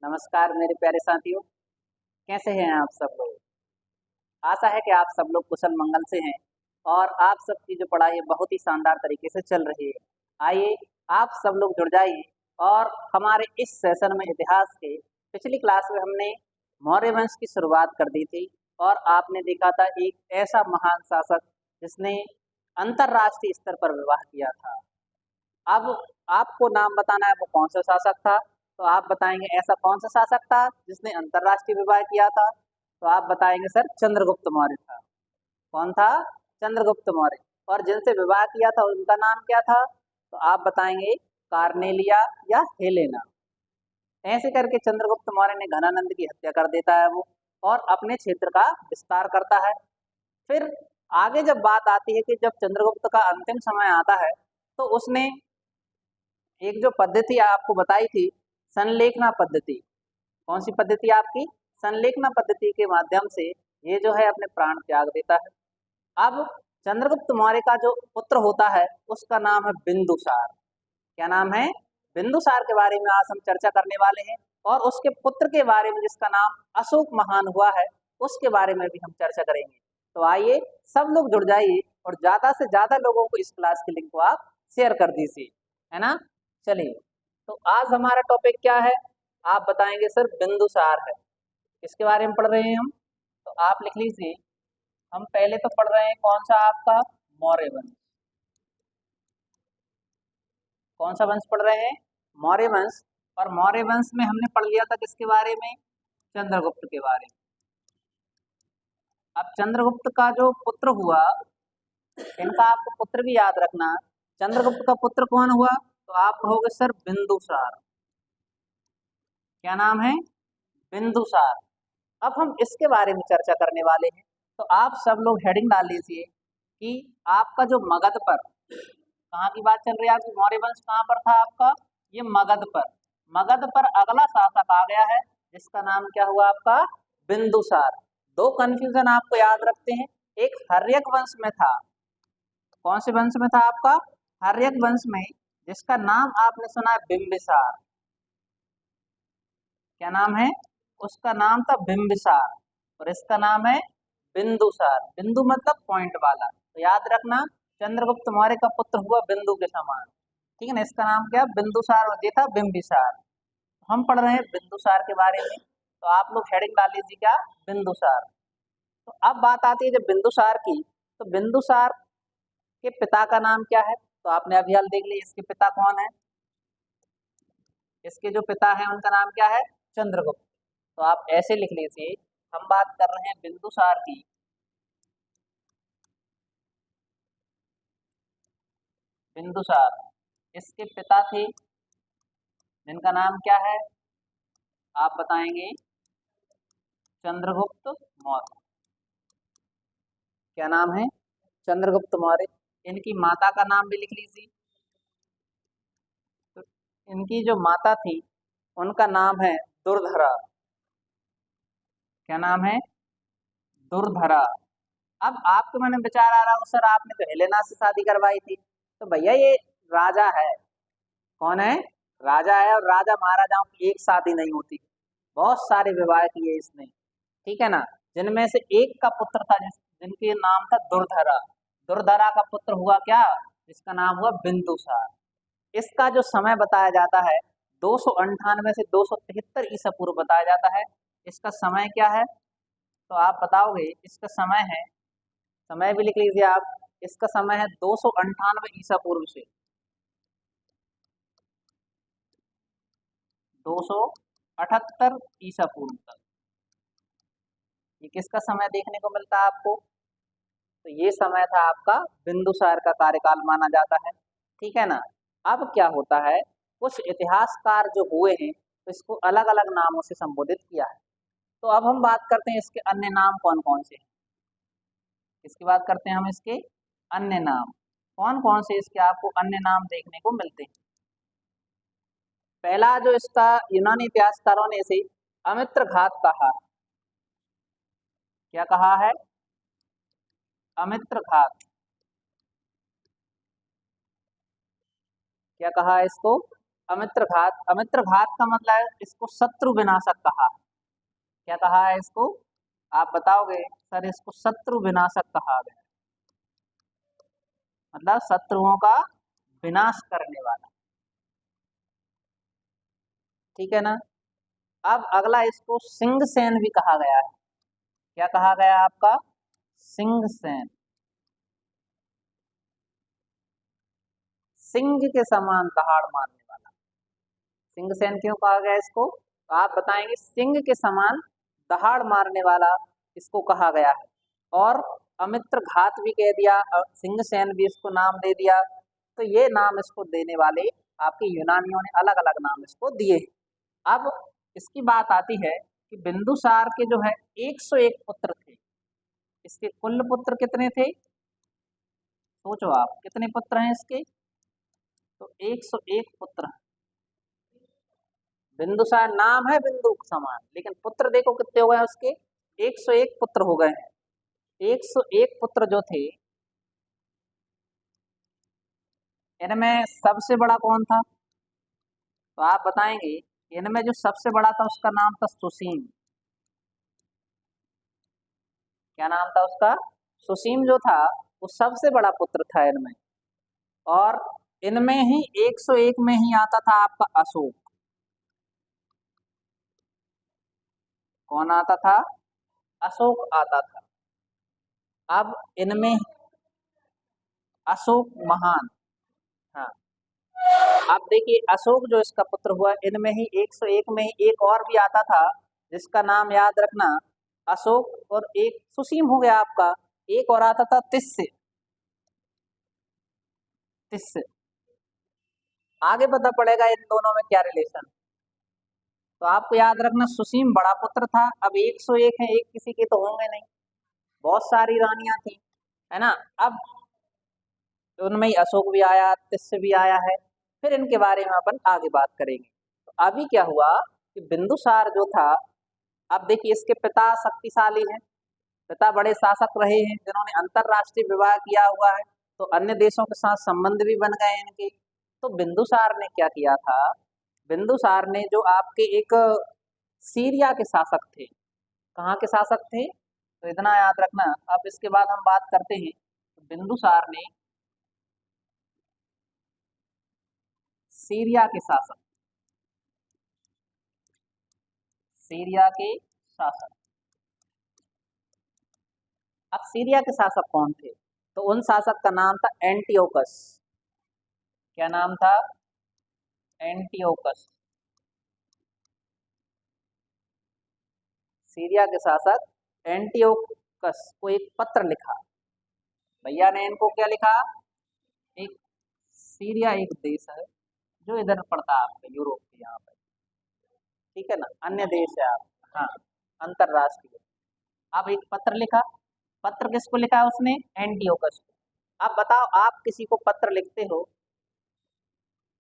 नमस्कार मेरे प्यारे साथियों। कैसे हैं आप सब लोग। आशा है कि आप सब लोग कुशल मंगल से हैं और आप सबकी जो पढ़ाई है बहुत ही शानदार तरीके से चल रही है। आइए आप सब लोग जुड़ जाइए और हमारे इस सेशन में इतिहास के पिछली क्लास में हमने मौर्य वंश की शुरुआत कर दी थी और आपने देखा था एक ऐसा महान शासक जिसने अंतरराष्ट्रीय स्तर पर विवाह किया था। अब आपको नाम बताना है वो कौन सा शासक था, तो आप बताएंगे ऐसा कौन सा शासक था जिसने अंतरराष्ट्रीय विवाह किया था। तो आप बताएंगे सर चंद्रगुप्त मौर्य था। कौन था? चंद्रगुप्त मौर्य। और जिनसे विवाह किया था उनका नाम क्या था? तो आप बताएंगे कार्नेलिया या हेलेना। ऐसे करके चंद्रगुप्त मौर्य ने घनानंद की हत्या कर देता है वो, और अपने क्षेत्र का विस्तार करता है। फिर आगे जब बात आती है कि जब चंद्रगुप्त का अंतिम समय आता है तो उसने एक जो पद्धति आपको बताई थी, संलेखना पद्धति। कौन सी पद्धति आपकी? संलेखना पद्धति के माध्यम से ये जो है अपने प्राण त्याग देता है। अब चंद्रगुप्त मौर्य का जो पुत्र होता है उसका नाम है बिंदुसार। क्या नाम है? बिंदुसार के बारे में आज हम चर्चा करने वाले हैं, और उसके पुत्र के बारे में जिसका नाम अशोक महान हुआ है उसके बारे में भी हम चर्चा करेंगे। तो आइए सब लोग जुड़ जाइए और ज्यादा से ज्यादा लोगों को इस क्लास के लिंक को आप शेयर कर दीजिए, है ना। चलिए, तो आज हमारा टॉपिक क्या है? आप बताएंगे सर बिंदुसार है। किसके बारे में पढ़ रहे हैं हम? तो आप लिख लीजिए, हम पहले तो पढ़ रहे हैं कौन सा आपका? मौर्य वंश। कौन सा वंश पढ़ रहे हैं? मौर्य वंश। और मौर्य वंश में हमने पढ़ लिया था किसके बारे में? चंद्रगुप्त के बारे में। अब चंद्रगुप्त का जो पुत्र हुआ, इनका आपको पुत्र भी याद रखना। चंद्रगुप्त का पुत्र कौन हुआ? तो आप कहोगे सर बिंदुसार। क्या नाम है? बिंदुसार। अब हम इसके बारे में चर्चा करने वाले हैं। तो आप सब लोग हेडिंग डाल लीजिए कि आपका जो मगध पर, कहाँ की बात चल रही है आपकी? मौर्य वंश कहाँ पर था आपका? ये मगध पर। मगध पर अगला शासक आ गया है जिसका नाम क्या हुआ आपका? बिंदुसार। दो कंफ्यूजन आपको याद रखते हैं। एक हर्यक वंश में था। कौन से वंश में था आपका? हर्यक वंश में, जिसका नाम आपने सुना है बिंबिसार। क्या नाम है? उसका नाम था बिंबिसार, और इसका नाम है बिंदुसार। बिंदु मतलब पॉइंट वाला। तो याद रखना, चंद्रगुप्त मौर्य का पुत्र हुआ बिंदु के समान। ठीक है ना। इसका नाम क्या? बिंदुसार, और ये था बिंबिसार। हम पढ़ रहे हैं बिंदुसार के बारे में। तो आप लोग हेडिंग डाल लीजिए क्या? बिंदुसार। तो अब बात आती है जब बिंदुसार की, तो बिंदुसार के पिता का नाम क्या है? तो आपने अभी हाल देख लिया इसके पिता कौन है। इसके जो पिता है उनका नाम क्या है? चंद्रगुप्त। तो आप ऐसे लिख लीजिए, हम बात कर रहे हैं बिंदुसार की। बिंदुसार, इसके पिता थे जिनका नाम क्या है? आप बताएंगे चंद्रगुप्त मौर्य। क्या नाम है? चंद्रगुप्त मौर्य। इनकी माता का नाम भी लिख लीजिए। तो इनकी जो माता थी उनका नाम है दुर्धरा। क्या नाम है? दुर्धरा। अब आपके मन में विचार आ रहा हो, सर आपने तो हेलेना से शादी करवाई थी। तो भैया ये राजा है। कौन है? राजा है, और राजा महाराजाओं की एक शादी नहीं होती, बहुत सारे विवाह किए इसने। ठीक है ना। जिनमें से एक का पुत्र था जिनके नाम था दुर्धरा। दुर्धरा का पुत्र हुआ क्या? जिसका नाम हुआ बिंदुसार। इसका जो समय बताया जाता है 298 से 273 ईसा पूर्व बताया जाता है। इसका समय क्या है? तो आप बताओगे इसका समय है, समय भी लिख लीजिए आप। इसका समय है 298 ईसा पूर्व से 278 ईसा पूर्व तक। ये किसका समय देखने को मिलता है आपको? तो ये समय था आपका बिंदुसार का कार्यकाल माना जाता है। ठीक है ना। अब क्या होता है, कुछ इतिहासकार जो हुए हैं तो इसको अलग अलग नामों से संबोधित किया है। तो अब हम बात करते हैं इसके अन्य नाम कौन कौन से हैं। इसकी बात करते हैं हम इसके अन्य नाम। कौन कौन से इसके आपको अन्य नाम देखने को मिलते हैं। पहला जो इसका, यूनानी इतिहासकारों ने इसे अमित्र घात कहा। क्या कहा है? अमित्र घात। क्या कहा है इसको? अमित्र घात का मतलब है इसको शत्रु विनाशक कहा है। क्या कहा है इसको? आप बताओगे सर इसको शत्रु विनाशक कहा गया, मतलब शत्रुओं का विनाश करने वाला। ठीक है ना। अब अगला इसको सिंह सेन भी कहा गया है। क्या कहा गया आपका? सिंह सेन। सिंह के समान दहाड़ मारने वाला। सिंह सेन क्यों कहा गया इसको? तो आप बताएंगे सिंह के समान दहाड़ मारने वाला इसको कहा गया है। और अमित्र घात भी कह दिया और सिंह सेन भी इसको नाम दे दिया। तो ये नाम इसको देने वाले आपके यूनानियों ने अलग अलग नाम इसको दिए हैं। अब इसकी बात आती है कि बिंदुसार के जो है 101 पुत्र थे। इसके कुल पुत्र कितने थे? सोचो आप कितने पुत्र हैं इसके? तो 101 पुत्र हैं। बिंदुसार नाम है बिंदु समान, लेकिन पुत्र देखो कितने हो गए उसके? 101 पुत्र हो गए हैं। 101 पुत्र जो थे इनमें सबसे बड़ा कौन था? तो आप बताएंगे इनमें जो सबसे बड़ा था उसका नाम था सुसीम। क्या नाम था उसका? सुसीम जो था वो सबसे बड़ा पुत्र था इनमें। और इनमें ही 101 में ही आता था आपका अशोक। कौन आता था? अशोक आता था। अब इनमें अशोक महान। हाँ। अब देखिए अशोक जो इसका पुत्र हुआ इनमें ही 101 में ही एक और भी आता था जिसका नाम याद रखना। अशोक और एक सुसीम हो गया आपका। एक और आता था तिस्य। तिस्य। आगे पता पड़ेगा इन दोनों में क्या रिलेशन। तो आपको याद रखना सुसीम बड़ा पुत्र था। अब 101 है, एक किसी के तो होंगे नहीं, बहुत सारी रानियां थी, है ना। अब उनमें ही अशोक भी आया, तिस्य भी आया है। फिर इनके बारे में अपन आगे बात करेंगे। तो अभी क्या हुआ कि बिंदुसार जो था, अब देखिए इसके पिता शक्तिशाली हैं, पिता बड़े शासक रहे हैं जिन्होंने अंतरराष्ट्रीय विवाह किया हुआ है, तो अन्य देशों के साथ संबंध भी बन गए इनके। तो बिंदुसार ने क्या किया था? बिंदुसार ने जो आपके एक सीरिया के शासक थे। कहाँ के शासक थे? तो इतना याद रखना। अब इसके बाद हम बात करते हैं। बिंदुसार ने सीरिया के शासक, सीरिया के शासक। अब सीरिया के शासक कौन थे? तो उन शासक का नाम था एंटियोकस। क्या नाम था? एंटियोकस। सीरिया के शासक एंटियोकस को एक पत्र लिखा। भैया ने इनको क्या लिखा? एक, सीरिया एक देश है जो इधर पड़ता है आपके यूरोप के यहाँ पे, ठीक है ना, अन्य देश है आप। हाँ, अंतरराष्ट्रीय। अब एक पत्र लिखा। पत्र किसको लिखा है उसने? एंटियोकस को। अब बताओ आप किसी को पत्र लिखते हो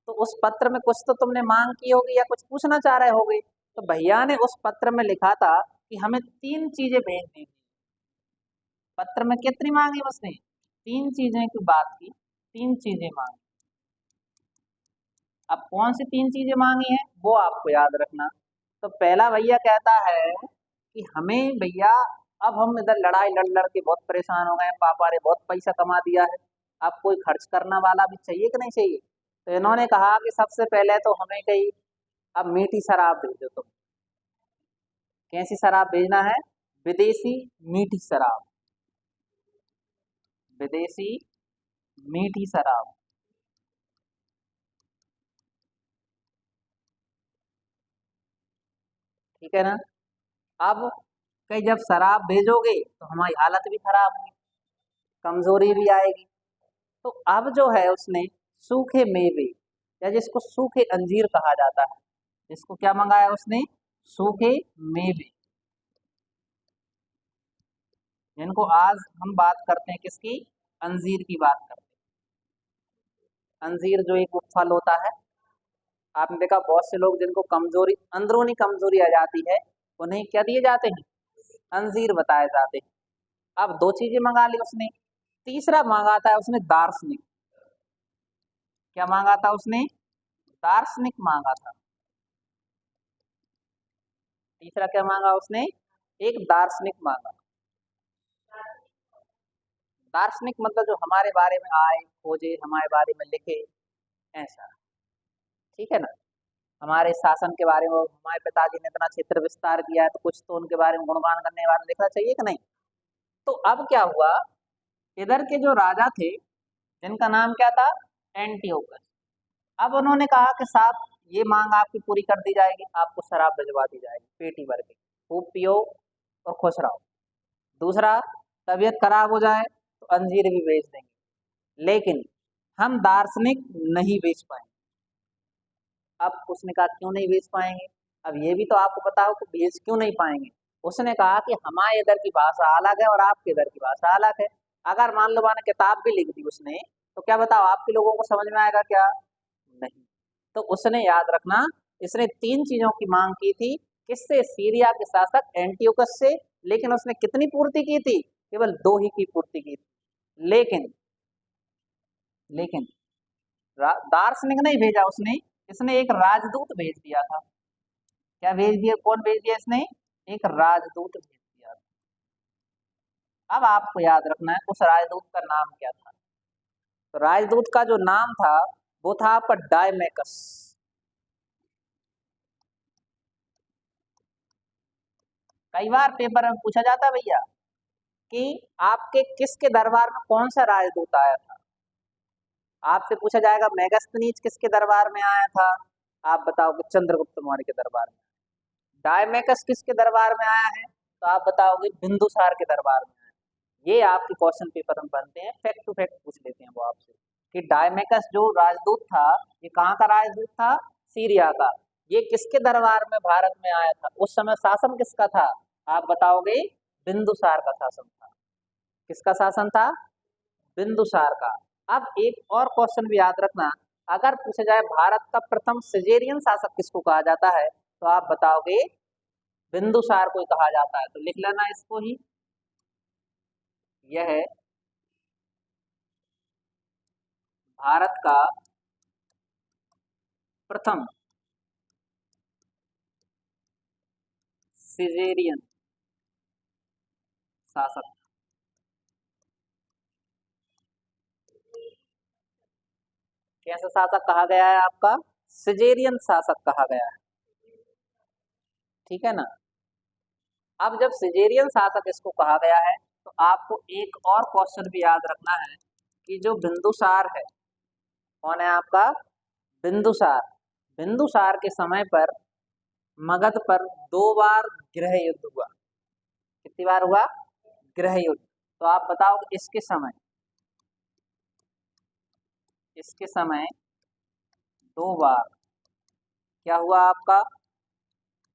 तो उस पत्र में कुछ तो तुमने मांग की होगी या कुछ पूछना चाह रहे होगे। तो भैया ने उस पत्र में लिखा था कि हमें 3 चीजें भेजनी थी। पत्र में कितनी मांगी उसने? 3 चीजें की बात की, 3 चीजें मांगी। अब कौन सी 3 चीजें मांगी हैं वो आपको याद रखना। तो पहला भैया कहता है कि हमें भैया, अब हम इधर लड़ाई लड़ लड़ के बहुत परेशान हो गए हैं, पापा ने बहुत पैसा कमा दिया है, अब कोई खर्च करने वाला भी चाहिए कि नहीं चाहिए। तो इन्होंने कहा कि सबसे पहले तो हमें कहीं अब मीठी शराब भेजो तुम। कैसी शराब भेजना है? विदेशी मीठी शराब। विदेशी मीठी शराब। ठीक है ना। अब कहीं जब शराब भेजोगे तो हमारी हालत भी खराब होगी, कमजोरी भी आएगी। तो अब जो है उसने सूखे मेवे, या जिसको सूखे अंजीर कहा जाता है, जिसको क्या मंगाया उसने? सूखे मेवे। जिनको आज हम बात करते हैं किसकी? अंजीर की बात करते हैं। अंजीर जो एक फल होता है, आपने देखा बहुत से लोग जिनको कमजोरी, अंदरूनी कमजोरी आ जाती है, उन्हें क्या दिए जाते हैं? अंजीर बताए जाते हैं। अब 2 चीजें मंगा ली उसने। तीसरा मांगा था उसने दार्शनिक। क्या मांगा था उसने? दार्शनिक मांगा था। तीसरा क्या मांगा उसने? एक दार्शनिक मांगा। दार्शनिक मतलब जो हमारे बारे में आए, खोजे, हमारे बारे में लिखे, ऐसा। ठीक है ना। हमारे शासन के बारे में हमारे पिताजी ने इतना क्षेत्र विस्तार किया है, तो कुछ तो उनके बारे में गुणगान करने के बारे में लिखना चाहिए कि नहीं। तो अब क्या हुआ, इधर के जो राजा थे जिनका नाम क्या था? एंटियोकस। अब उन्होंने कहा कि साहब ये मांग आपकी पूरी कर दी जाएगी, आपको शराब भिजवा दी जाएगी पेटी भर के, खूब पियो और खुश रहो। दूसरा, तबीयत खराब हो जाए तो अंजीर भी बेच देंगे, लेकिन हम दार्शनिक नहीं बेच पाएंगे। अब उसने कहा क्यों नहीं बेच पाएंगे? अब ये भी तो आपको पता हो कि बेच क्यों नहीं पाएंगे। उसने कहा कि हमारे इधर की भाषा अलग है और आपके इधर की भाषा अलग है। अगर मान लो मैंने किताब भी लिख दी उसने, तो क्या बताओ आपके लोगों को समझ में आएगा क्या? नहीं। तो उसने याद रखना, इसने तीन चीजों की मांग की थी। किससे? सीरिया के शासक एंटियोकस से। लेकिन उसने कितनी पूर्ति की थी? केवल दो ही की पूर्ति की थी। लेकिन दार्शनिक नहीं भेजा उसने, इसने एक राजदूत भेज दिया था। क्या भेज दिया? कौन भेज दिया इसने? एक राजदूत भेज दिया था। अब आपको याद रखना है उस राजदूत का नाम क्या था। तो राजदूत का जो नाम था वो था आपका डायमेकस। कई बार पेपर में पूछा जाता है भैया कि आपके किसके दरबार में कौन सा राजदूत आया था। आपसे पूछा जाएगा मेगास्थनीज किसके दरबार में आया था, आप बताओगे चंद्रगुप्त मौर्य के दरबार में। डायमेकस किसके दरबार में आया है, तो आप बताओगे बिंदुसार के दरबार में आया है। ये आपके क्वेश्चन पेपर में बनते हैं, फैक्ट टू फैक्ट पूछ लेते हैं वो आपसे कि डायमेकस जो राजदूत था ये कहाँ का राजदूत था? सीरिया का। ये किसके दरबार में भारत में आया था? उस समय शासन किसका था? आप बताओगे बिंदुसार का शासन था। किसका शासन था? बिंदुसार का। अब एक और क्वेश्चन भी याद रखना, अगर पूछा जाए भारत का प्रथम सिजेरियन शासक किसको कहा जाता है, तो आप बताओगे बिंदुसार को कहा जाता है। तो लिख लेना इसको ही। यह है भारत का प्रथम सिजेरियन शासक। कैसा शासक कहा गया है आपका? सिजेरियन शासक कहा गया है। ठीक है ना। अब जब सिजेरियन शासक इसको कहा गया है, तो आपको एक और क्वेश्चन भी याद रखना है कि जो बिंदुसार है, कौन है आपका? बिंदुसार। बिंदुसार के समय पर मगध पर दो बार गृह युद्ध हुआ। कितनी बार हुआ? गृह युद्ध। तो आप बताओ इसके समय दो बार क्या हुआ आपका?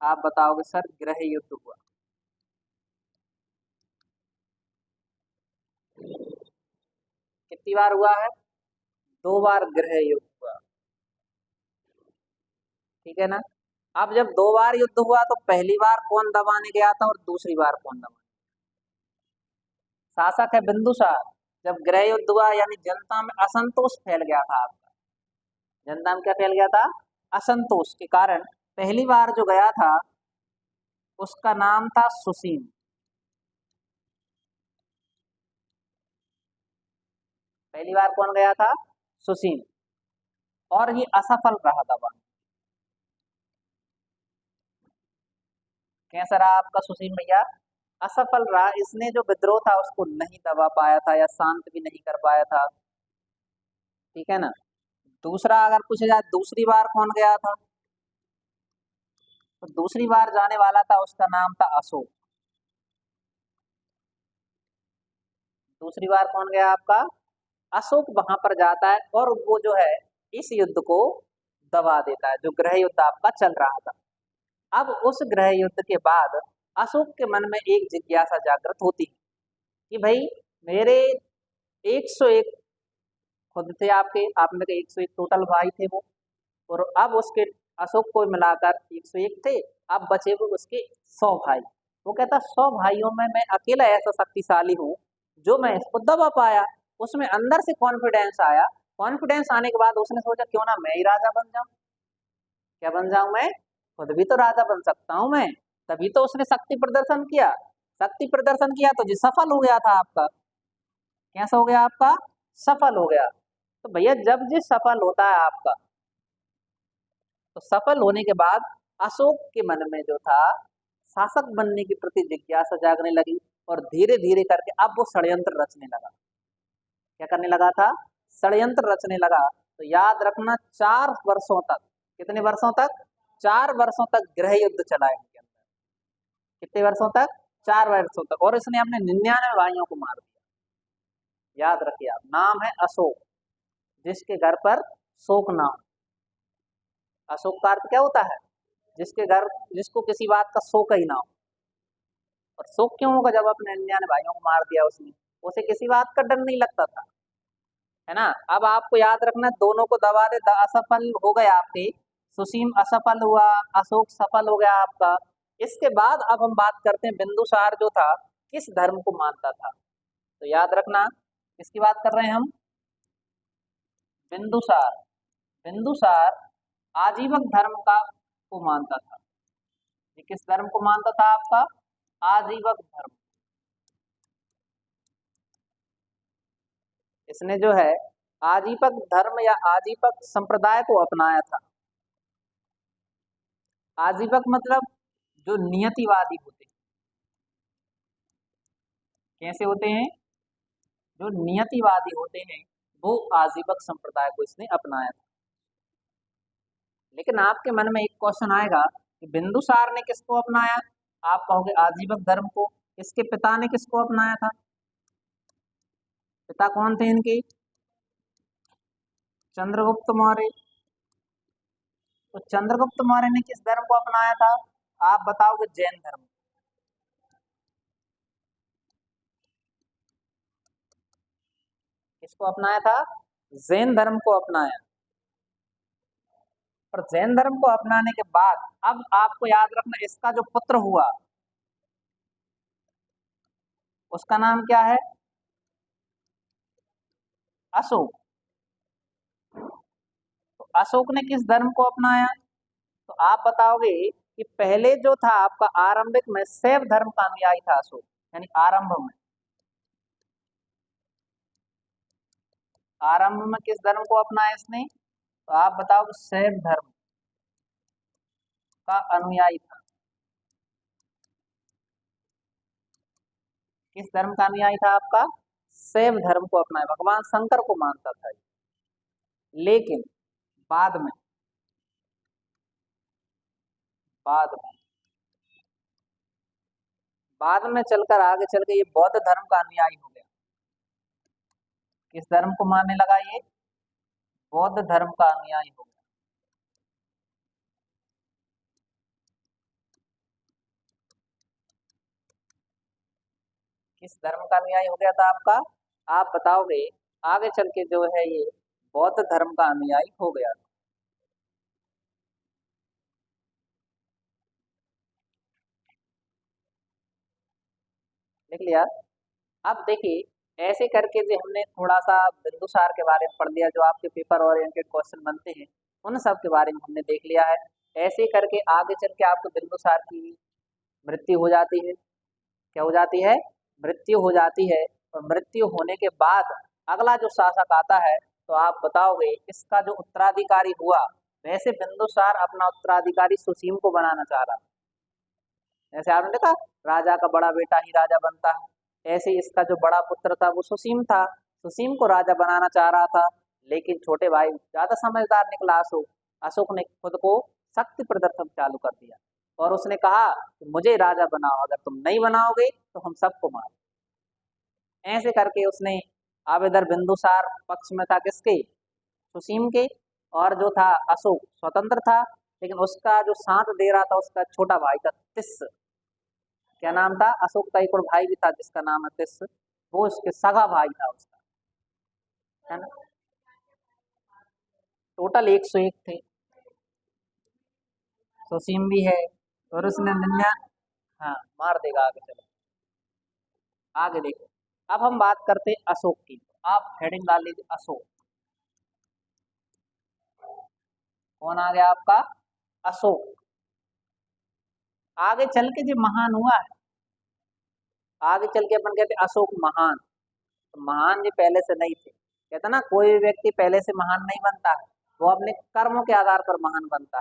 आप बताओगे सर गृह युद्ध हुआ। कितनी बार हुआ है? दो बार गृह युद्ध हुआ। ठीक है ना। अब जब दो बार युद्ध हुआ तो पहली बार कौन दबाने गया था और दूसरी बार कौन दबाने? शासक है बिंदुसार। जब गृह युद्ध हुआ यानी जनता में असंतोष फैल गया था आपका। जनता में क्या फैल गया था? असंतोष के कारण पहली बार जो गया था उसका नाम था सुसीम। पहली बार कौन गया था? सुसीम। और ये असफल रहा दबाने। कैसा रहा आपका सुसीम भैया? असफल रहा। इसने जो विद्रोह था उसको नहीं दबा पाया था या शांत भी नहीं कर पाया था। ठीक है ना। दूसरा अगर पूछा जाए दूसरी बार कौन गया था, तो दूसरी बार जाने वाला था उसका नाम था अशोक। दूसरी बार कौन गया आपका? अशोक वहां पर जाता है और वो जो है इस युद्ध को दबा देता है, जो गृह युद्ध आपका चल रहा था। अब उस गृह युद्ध के बाद अशोक के मन में एक जिज्ञासा जागृत होती है कि भाई मेरे 101 खुद थे आपके, आप में के 101 टोटल भाई थे वो, और अब उसके अशोक को मिलाकर 101 थे। अब बचे हुए उसके 100 भाई। वो कहता 100 भाइयों में मैं अकेला ऐसा शक्तिशाली हूँ जो मैं इसको दबा पाया। उसमें अंदर से कॉन्फिडेंस आया। कॉन्फिडेंस आने के बाद उसने सोचा क्यों ना मैं ही राजा बन जाऊं। क्या बन जाऊं मैं? खुद भी तो राजा बन सकता हूं मैं। तभी तो उसने शक्ति प्रदर्शन किया। शक्ति प्रदर्शन किया तो जी सफल हो गया था आपका। कैसा हो गया आपका? सफल हो गया। तो भैया जब जी सफल होता है आपका, तो सफल होने के बाद अशोक के मन में जो था शासक बनने की प्रति जिज्ञासा जागने लगी, और धीरे धीरे करके अब वो षड्यंत्र रचने लगा। क्या करने लगा था? षड्यंत्र रचने लगा। तो याद रखना 4 वर्षों तक, कितने वर्षों तक? 4 वर्षों तक गृह युद्ध चला इनके अंदर। कितने वर्षों तक? 4 वर्षों तक। और इसने अपने 99 भाइयों को मार दिया। याद रखिए आप, नाम है अशोक, जिसके घर पर शोक ना हो। अशोक का अर्थ क्या होता है? जिसके घर, जिसको किसी बात का शोक ही ना हो। और शोक क्यों होगा? जब अपने 99 भाइयों को मार दिया उसने, उसे किसी बात का डर नहीं लगता था, है ना। अब आपको याद रखना, दोनों को दबा दे, असफल हो गए आपके। सुसीम असफल हुआ, अशोक सफल हो गया आपका। इसके बाद अब हम बात करते हैं, बिंदुसार जो था किस धर्म को मानता था। तो याद रखना, किसकी बात कर रहे हैं हम? बिंदुसार। बिंदुसार आजीवक धर्म का को मानता था। ये किस धर्म को मानता था आपका? आजीवक धर्म। इसने जो है आजीवक धर्म या आजीवक संप्रदाय को अपनाया था। आजीवक मतलब जो नियतिवादी होते हैं। कैसे होते हैं? जो नियतिवादी होते हैं, वो आजीवक संप्रदाय को इसने अपनाया था। लेकिन आपके मन में एक क्वेश्चन आएगा कि बिंदुसार ने किसको अपनाया? आप कहोगे आजीवक धर्म को। इसके पिता ने किसको अपनाया था? पिता कौन थे इनके? चंद्रगुप्त मौर्य। तो चंद्रगुप्त मौर्य ने किस धर्म को अपनाया था? आप बताओगे जैन धर्म। किसको अपनाया था? जैन धर्म को अपनाया। और जैन धर्म को अपनाने के बाद अब आपको याद रखना, इसका जो पुत्र हुआ उसका नाम क्या है? अशोक। तो अशोक ने किस धर्म को अपनाया? तो आप बताओगे कि पहले जो था आपका आरंभिक में शैव धर्म का अनुयायी था अशोक, यानी आरंभ में। आरंभ में किस धर्म को अपनाया इसने? तो आप बताओगे शैव धर्म का अनुयायी था। किस धर्म का अनुयायी था आपका? शैव धर्म को अपनाया। भगवान शंकर को मानता था ये। लेकिन बाद में, बाद में बाद में चलकर आगे चल के ये बौद्ध धर्म का अनुयायी हो गया। किस धर्म को मानने लगा ये? बौद्ध धर्म का अनुयायी हो गया। किस धर्म का अनुयायी हो गया था आपका? आप बताओगे आगे चल के जो है ये बौद्ध धर्म का अनुयायी हो गया। देख लिया। अब देखिए, ऐसे करके जो हमने थोड़ा सा बिंदुसार के बारे में पढ़ लिया, जो आपके पेपर ओरिएंटेड क्वेश्चन बनते हैं उन सब के बारे में हमने देख लिया है। ऐसे करके आगे चल के आपको बिंदुसार की मृत्यु हो जाती है। क्या हो जाती है? मृत्यु हो जाती है। और मृत्यु होने के बाद अगला जो शासक आता है, तो आप बताओगे इसका जो उत्तराधिकारी हुआ। वैसे बिंदुसार अपना उत्तराधिकारी सुसीम को बनाना चाह रहा। जैसे आपने देखा, राजा का बड़ा बेटा ही राजा बनता है, ऐसे ही इसका जो बड़ा पुत्र था वो सुसीम था। सुसीम को राजा बनाना चाह रहा था। लेकिन छोटे भाई ज्यादा समझदार निकला अशोक। अशोक ने खुद को शक्ति प्रदर्शन चालू कर दिया, और उसने कहा कि मुझे राजा बनाओ, अगर तुम नहीं बनाओगे तो हम सबको मार। ऐसे करके उसने, अब इधर बिंदुसार पक्ष में था किसके? सुसीम के। और जो था अशोक स्वतंत्र था। लेकिन उसका जो साथ दे रहा था उसका छोटा भाई था तिस। क्या नाम था? अशोक का एक और भाई भी था जिसका नाम है तिस। वो उसके सगा भाई था उसका, है ना। टोटल 101 थे। सुसीम भी है। और उसने निन्या, हाँ मार देगा आगे चलो। आगे देखो, अब हम बात करते हैं अशोक की। आप हेडिंग डाल लीजिए अशोक। कौन आ गया आपका? अशोक। आगे चल के जो महान हुआ है, आगे चल के अपन कहते अशोक महान। तो महान जी पहले से नहीं थे। कहते ना कोई भी व्यक्ति पहले से महान नहीं बनता है, वो अपने कर्मों के आधार पर महान बनता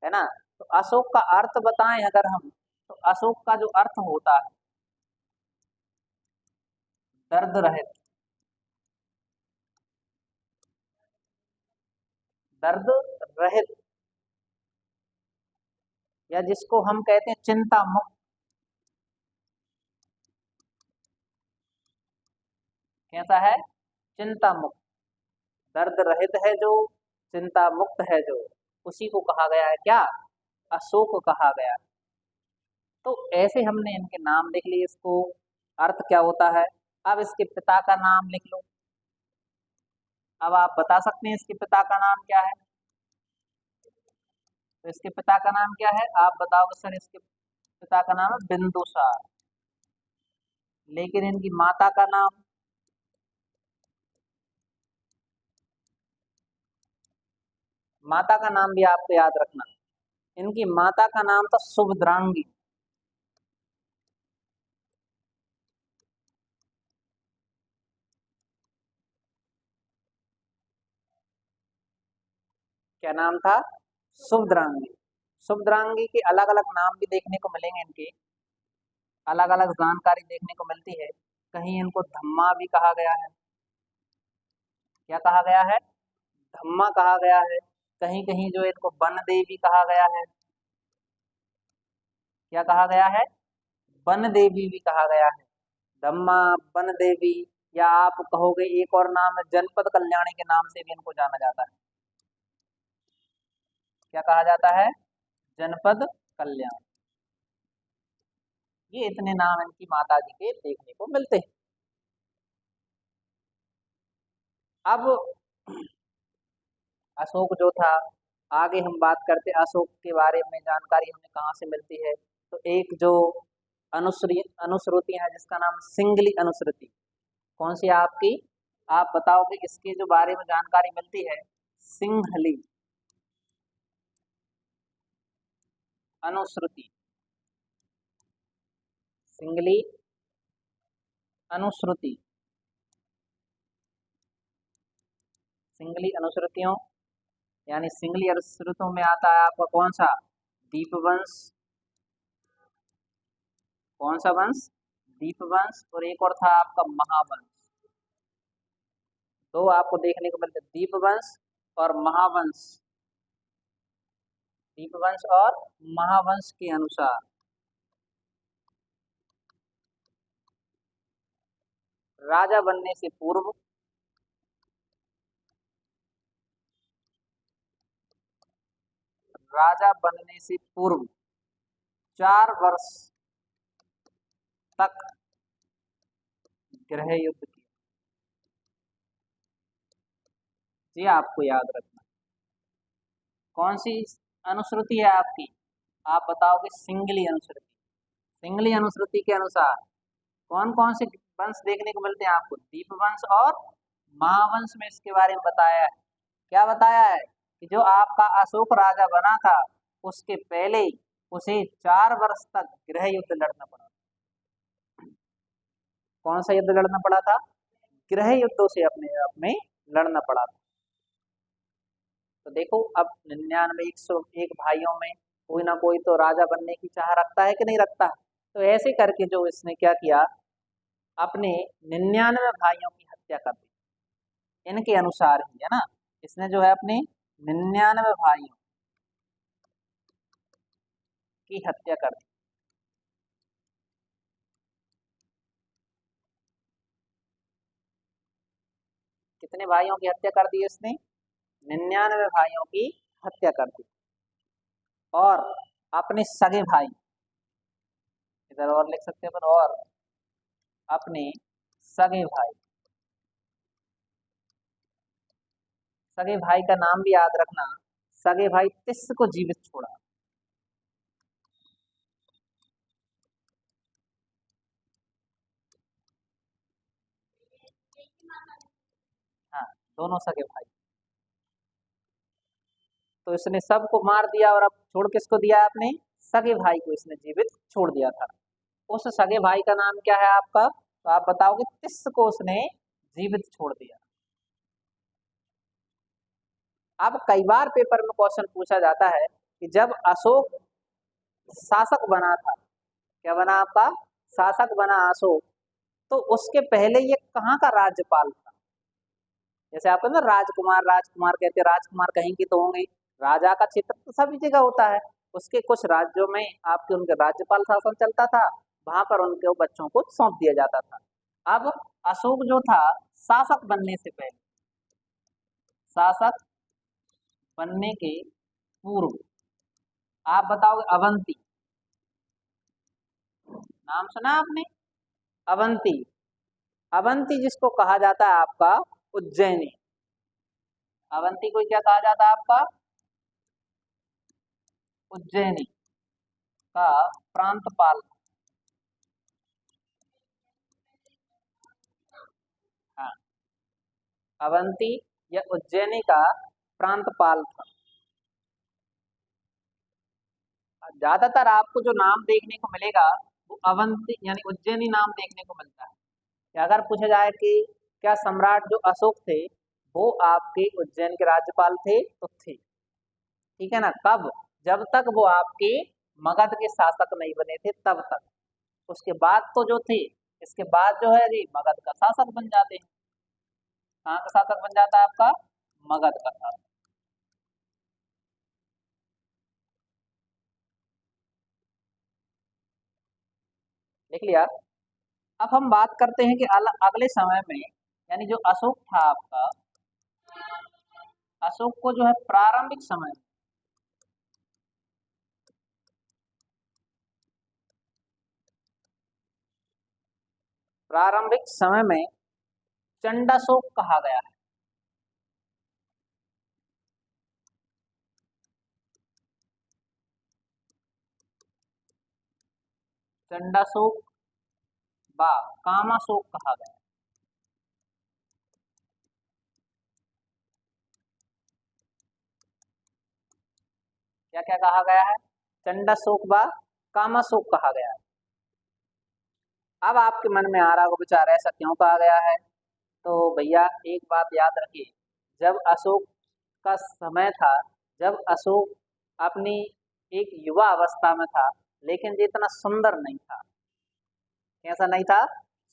है ना। तो अशोक का अर्थ बताएं अगर हम, तो अशोक का जो अर्थ होता है दर्द रहित, दर्द रहित, या जिसको हम कहते हैं चिंता मुक्त। कैसा है? चिंता मुक्त, दर्द रहित है जो, चिंता मुक्त है जो, उसी को कहा गया है क्या? अशोक कहा गया है। तो ऐसे हमने इनके नाम लिख लिए, इसको अर्थ क्या होता है। अब इसके पिता का नाम लिख लो। अब आप बता सकते हैं इसके पिता का नाम क्या है? तो इसके पिता का नाम क्या है? आप बताओगे सर इसके पिता का नाम है बिंदुसार। लेकिन इनकी माता का नाम, माता का नाम भी आपको याद रखना। इनकी माता का नाम था सुभद्रांगी। क्या नाम था? सुभद्रांगी। सुभद्रांगी के अलग अलग नाम भी देखने को मिलेंगे, इनके अलग अलग जानकारी देखने को मिलती है। कहीं इनको धम्मा भी कहा गया है। क्या कहा गया है? धम्मा कहा गया है। कहीं कहीं जो इनको वन देवी कहा गया है। क्या कहा गया है? वन देवी भी कहा गया है। धम्मा, वन देवी, या आप कहोगे एक और नाम है जनपद कल्याणी के नाम से भी इनको जाना जाता है। क्या कहा जाता है? जनपद कल्याण। ये इतने नाम इनकी माता जी के देखने को मिलते हैं। अब अशोक जो था, आगे हम बात करते अशोक के बारे में जानकारी हमें कहाँ से मिलती है। तो एक जो अनुश्रुति है जिसका नाम सिंगली अनुश्रुति। कौन सी है आपकी? आप बताओगे इसके जो बारे में जानकारी मिलती है। सिंहली अनुश्रुति, सिंगली अनुश्रुति, सिंगली अनुश्रुतियों, यानी सिंगली अनुश्रुतियों में आता है आपका कौन सा? दीपवंश। कौन सा वंश? दीपवंश। और एक और था आपका महावंश। दो आपको देखने को मिलते, दीपवंश और महावंश। दीपवंश और महावंश के अनुसार राजा बनने से पूर्व, राजा बनने से पूर्व 4 वर्ष तक गृह युद्ध किया। ये आपको याद रखना। कौन सी अनुश्रुति है आपकी? आप बताओगे सिंगली अनुश्रुति। सिंगली अनुश्रुति के अनुसार कौन कौन से वंश देखने को मिलते हैं आपको? दीपवंश और महावंश में इसके बारे में बताया है। क्या बताया है? कि जो आपका अशोक राजा बना था उसके पहले उसे 4 वर्ष तक गृह युद्ध लड़ना पड़ा। कौन सा युद्ध लड़ना पड़ा था? गृह युद्धों से अपने अपने लड़ना पड़ा था। तो देखो अब 99 101 भाइयों में कोई ना कोई तो राजा बनने की चाह रखता है कि नहीं रखता। तो ऐसे करके जो इसने क्या किया, अपने 99 भाइयों की हत्या कर दी। इनके अनुसार ही है ना, इसने जो है अपने 99 भाइयों की हत्या कर दी। कितने भाइयों की हत्या कर दी इसने? 99 भाइयों की हत्या कर दी। और अपने सगे भाई, इधर और लिख सकते हैं, और अपने सगे भाई, सगे भाई का नाम भी याद रखना। सगे भाई तिस को जीवित छोड़ा। हाँ, दोनों सगे भाई। तो इसने सबको मार दिया और अब छोड़ किसको दिया आपने? सगे भाई को इसने जीवित छोड़ दिया था। उस सगे भाई का नाम क्या है आपका? तो आप बताओगे तिस को उसने जीवित छोड़ दिया। अब कई बार पेपर में क्वेश्चन पूछा जाता है कि जब अशोक शासक बना था, क्या बना आपका? शासक बना अशोक, तो उसके पहले ये कहाँ का राज्यपाल था? जैसे आप ना राजकुमार राजकुमार कहते हैं, राजकुमार कहीं की तो होंगे, राजा का क्षेत्र तो सभी जगह होता है। उसके कुछ राज्यों में आपके उनके राज्यपाल शासन चलता था, वहां पर उनके बच्चों को सौंप दिया जाता था। अब अशोक जो था शासक बनने से पहले, शासक बनने के पूर्व, आप बताओगे अवंती, नाम सुना आपने? अवंती, अवंती जिसको कहा जाता है आपका उज्जैनी, अवंती को क्या कहा जाता है आपका? उज्जैनी का प्रांतपाल। हाँ, अवंती या उज्जैनी का प्रांतपाल था। ज्यादातर आपको जो नाम देखने को मिलेगा वो अवंती यानी उज्जैनी नाम देखने को मिलता है। कि अगर पूछा जाए कि क्या सम्राट जो अशोक थे वो आपके उज्जैन के राज्यपाल थे, तो थे। ठीक है ना? कब? जब तक वो आपके मगध के शासक नहीं बने थे तब तक। उसके बाद तो जो थे, इसके बाद जो है जी मगध का शासक बन जाते हैं। कहाँ का शासक बन जाता है आपका? मगध का शासक। लिख लिया? अब हम बात करते हैं कि अगले समय में, यानी जो अशोक था आपका, अशोक को जो है प्रारंभिक समय, प्रारंभिक समय में चंडाशोक कहा गया है। चंडाशोक व कामाशोक कहा गया है। क्या क्या कहा गया है? चंडाशोक व कामाशोक कहा गया है। अब आपके मन में आ रहा होगा विचार ऐसा क्यों कहा गया है? तो भैया एक बात याद रखिए, जब अशोक का समय था, जब अशोक अपनी एक युवा अवस्था में था, लेकिन ये इतना सुंदर नहीं था। कैसा नहीं था?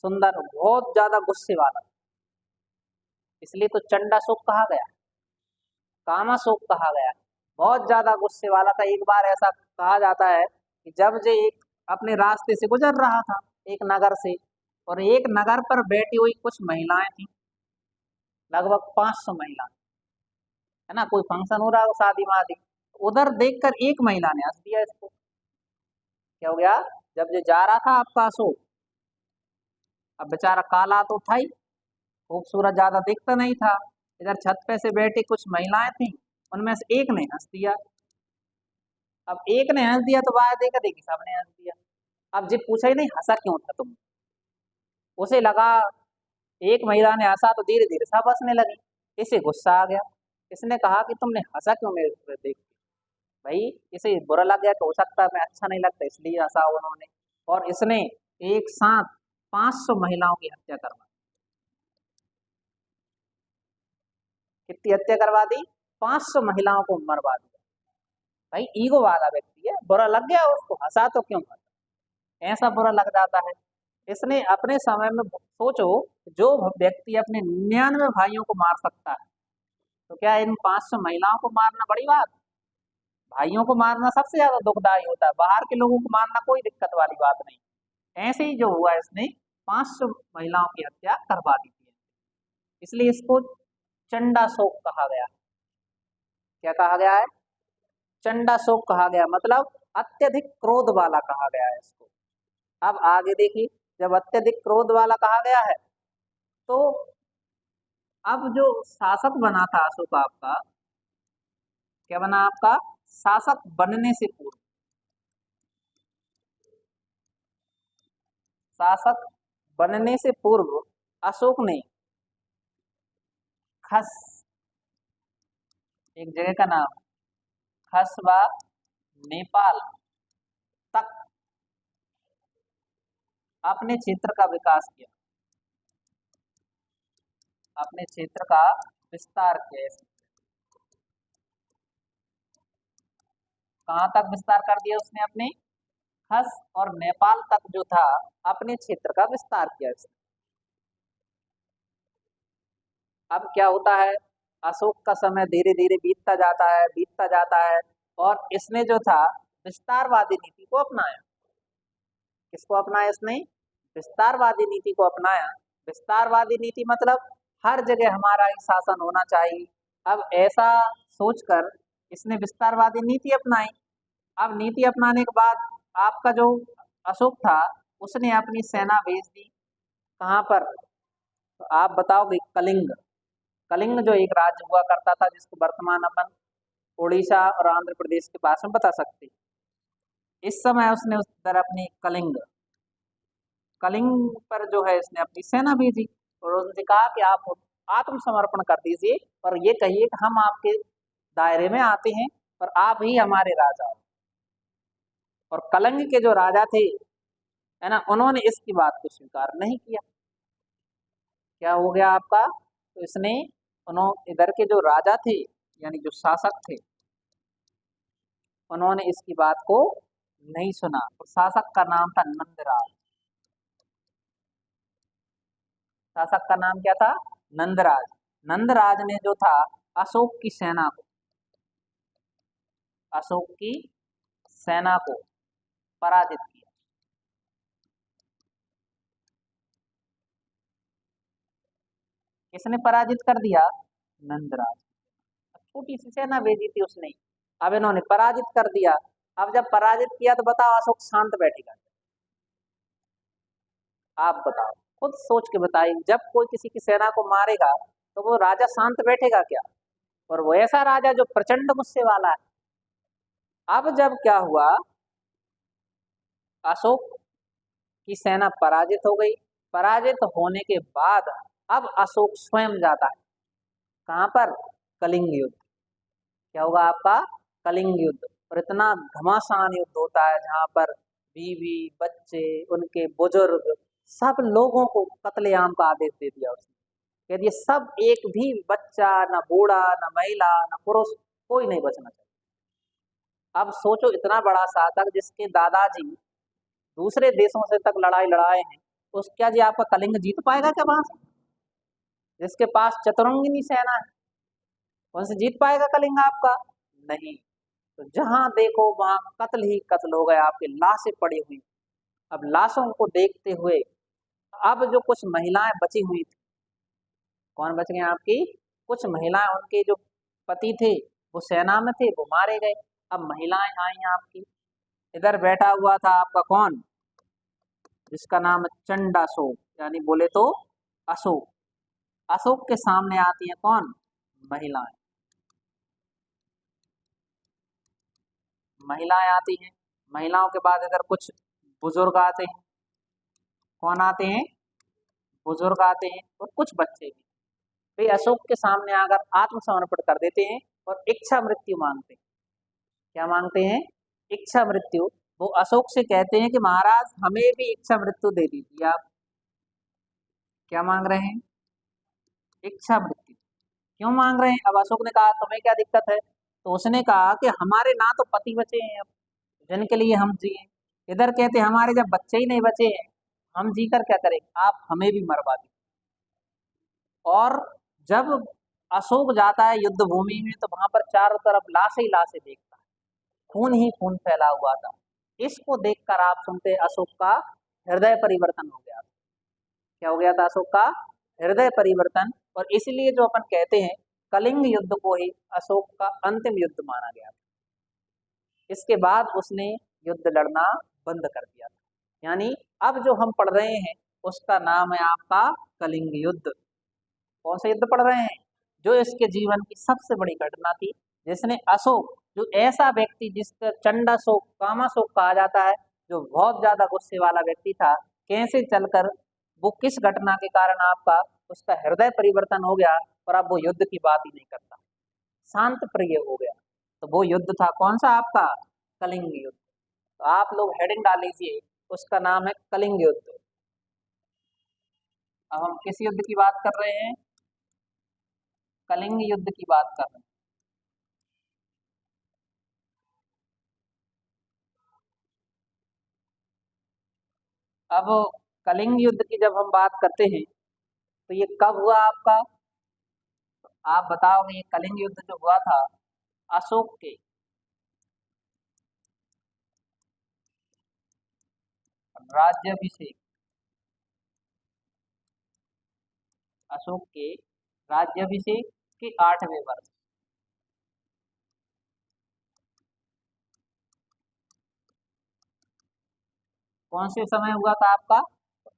सुंदर, बहुत ज्यादा गुस्से वाला, इसलिए तो चंडाशोक कहा गया, कामाशोक कहा गया। बहुत ज्यादा गुस्से वाला था। एक बार ऐसा कहा जाता है कि जब जे एक अपने रास्ते से गुजर रहा था, एक नगर से, और एक नगर पर बैठी हुई कुछ महिलाएं थी, लगभग 500 महिला, है ना, कोई फंक्शन हो रहा हो, शादी वादी, उधर देखकर एक महिला ने हंस दिया इसको। क्या हो गया? जब ये जा रहा था आपका अशोक, अब बेचारा काला तो था ही, खूबसूरत ज्यादा दिखता नहीं था, इधर छत पे से बैठी कुछ महिलाएं थी, उनमें से एक ने हंस दिया। अब एक ने हंस दिया तो बाहर देखा देखी सबने हंस दिया। अब जी पूछा ही नहीं हंसा क्यों था तुम, उसे लगा एक महिला ने हंसा तो धीरे धीरे सब हंसने लगी। इसे गुस्सा आ गया, इसने कहा कि तुमने हंसा क्यों मेरे पे देख के? भाई इसे बुरा लग गया कि हो सकता है मैं अच्छा नहीं लगता इसलिए हंसा उन्होंने, और इसने एक साथ 500 महिलाओं की हत्या करवा, कितनी हत्या करवा दी? 500 महिलाओं को मरवा दिया। भाई ईगो वाला व्यक्ति है, बुरा लग गया उसको, हंसा तो क्यों हंसा? ऐसा बुरा लग जाता है। इसने अपने समय में सोचो, जो व्यक्ति अपने 99 भाइयों को मार सकता है, तो क्या इन 500 महिलाओं को मारना बड़ी बात? भाइयों को मारना सबसे ज्यादा दुखदायी होता है, बाहर के लोगों को मारना कोई दिक्कत वाली बात नहीं। ऐसे ही जो हुआ, इसने 500 महिलाओं की हत्या करवा दी थी, इसलिए इसको चंडाशोक कहा गया। क्या कहा गया है? चंडाशोक कहा गया, मतलब अत्यधिक क्रोध वाला कहा गया है इसको। अब आगे देखिए, जब अत्यधिक क्रोध वाला कहा गया है, तो अब जो शासक बना था अशोक आपका, क्या बना आपका? शासक बनने से पूर्व, शासक बनने से पूर्व अशोक ने खस, एक जगह का नाम, खस व नेपाल तक अपने क्षेत्र का विकास किया, अपने क्षेत्र का विस्तार किया। कहाँ तक विस्तार कर दिया उसने? अपने खस और नेपाल तक जो था अपने क्षेत्र का विस्तार किया इसने। अब क्या होता है, अशोक का समय धीरे धीरे बीतता जाता है, बीतता जाता है, और इसने जो था विस्तारवादी नीति को अपनाया। किसको अपनाया इसने? विस्तारवादी नीति को अपनाया। विस्तारवादी नीति मतलब हर जगह हमारा ही शासन होना चाहिए। अब ऐसा सोचकर इसने विस्तारवादी नीति अपनाई। अब नीति अपनाने के बाद आपका जो अशोक था उसने अपनी सेना भेज दी। कहाँ पर? तो आप बताओगे, कलिंग। कलिंग जो एक राज्य हुआ करता था जिसको वर्तमान अपन उड़ीसा और आंध्र प्रदेश के पास में बता सकते। इस समय उसने उस तरह अपनी कलिंग कलिंग पर जो है इसने अपनी सेना भेजी और उसने कहा कि आप आत्मसमर्पण कर दीजिए और ये कहिए कि हम आपके दायरे में आते हैं और आप ही हमारे राजा हो। और कलिंग के जो राजा थे, है ना, उन्होंने इसकी बात को स्वीकार नहीं किया। क्या हो गया आपका? तो इसने उन्होंने इधर के जो राजा थे यानी जो शासक थे उन्होंने इसकी बात को नहीं सुना। और शासक का नाम था नंदराज। शासक का नाम क्या था? नंदराज। नंदराज ने जो था अशोक की सेना को पराजित किया। किसने पराजित कर दिया? नंदराज। छोटी सी सेना भेजी थी उसने, अब इन्होंने पराजित कर दिया। अब जब पराजित किया तो बताओ अशोक शांत बैठेगा? आप बताओ, खुद सोच के बताइए। जब कोई किसी की सेना को मारेगा तो वो राजा शांत बैठेगा क्या? और वो ऐसा राजा जो प्रचंड गुस्से वाला है। अब जब क्या हुआ, अशोक की सेना पराजित हो गई। पराजित होने के बाद अब अशोक स्वयं जाता है। कहाँ पर? कलिंग युद्ध। क्या होगा आपका? कलिंग युद्ध। और इतना घमासान युद्ध होता है जहां पर बीवी बच्चे उनके बुजुर्ग सब लोगों को कत्लेआम का आदेश दे दिया उसने। कह दिया सब, एक भी बच्चा, न बूढ़ा, न महिला, न पुरुष, कोई नहीं बचना चाहिए। अब सोचो, इतना बड़ा शासक जिसके दादाजी दूसरे देशों से तक लड़ाई लड़ाए हैं, उस क्या जी आपका कलिंग जीत पाएगा क्या वहां से? जिसके पास चतुरंगिनी सेना है उनसे जीत पाएगा कलिंग आपका? नहीं। तो जहां देखो वहां कत्ल ही कत्ल हो गए, आपके लाशें पड़ी हुई। अब लाशों को देखते हुए अब जो कुछ महिलाएं बची हुई थी, कौन बच गए आपकी? कुछ महिलाएं, उनके जो पति थे वो सेना में थे, वो मारे गए। अब महिलाएं आई आपकी। इधर बैठा हुआ था आपका कौन? जिसका नाम है चंडाशोक, यानी बोले तो अशोक। अशोक के सामने आती है कौन? महिलाएं। महिलाएं आती हैं। महिलाओं के बाद इधर कुछ बुजुर्ग आते हैं। कौन आते हैं? बुजुर्ग आते हैं और कुछ बच्चे भी। वे अशोक के सामने आकर आत्मसमर्पण कर देते हैं और इच्छा मृत्यु मांगते हैं। क्या मांगते हैं? इच्छा मृत्यु। वो अशोक से कहते हैं कि महाराज हमें भी इच्छा मृत्यु दे दीजिए आप। क्या मांग रहे हैं? इच्छा मृत्यु। क्यों मांग रहे हैं? अब अशोक ने कहा तुम्हें क्या दिक्कत है? तो उसने कहा कि हमारे ना तो पति बचे हैं अब जिनके लिए हम जिए, इधर कहते हमारे जब बच्चे ही नहीं बचे हैं हम जी कर क्या करेंगे, आप हमें भी मरवा दीजिए। और जब अशोक जाता है युद्ध भूमि में तो वहां पर चारों तरफ लाशें ही लाशें देखता है, खून ही खून फैला हुआ था। इसको देखकर आप सुनते अशोक का हृदय परिवर्तन हो गया। क्या हो गया था अशोक का? हृदय परिवर्तन। और इसलिए जो अपन कहते हैं कलिंग युद्ध को ही अशोक का अंतिम युद्ध माना गया था। इसके बाद उसने युद्ध लड़ना बंद कर दिया था। यानी अब जो हम पढ़ रहे हैं उसका नाम है आपका कलिंग युद्ध। कौन सा युद्ध पढ़ रहे हैं? जो इसके जीवन की सबसे बड़ी घटना थी, जिसने अशोक, जो ऐसा व्यक्ति जिसका चंडाशोक कामाशोक कहा जाता है, जो बहुत ज्यादा गुस्से वाला व्यक्ति था, कैसे चलकर वो किस घटना के कारण आपका उसका हृदय परिवर्तन हो गया और अब वो युद्ध की बात ही नहीं करता, शांत प्रिय हो गया। तो वो युद्ध था कौन सा आपका? कलिंग युद्ध। तो आप लोग हेडिंग डाल लीजिए, उसका नाम है कलिंग युद्ध। अब हम किस युद्ध की बात कर रहे हैं? कलिंग युद्ध की बात कर रहे हैं। अब कलिंग युद्ध की जब हम बात करते हैं तो ये कब हुआ आपका? आप बताओगे ये कलिंग युद्ध जो हुआ था अशोक के राज्याभिषेक, अशोक के राज्याभिषेक के 8वें वर्ष। कौन से समय हुआ था आपका?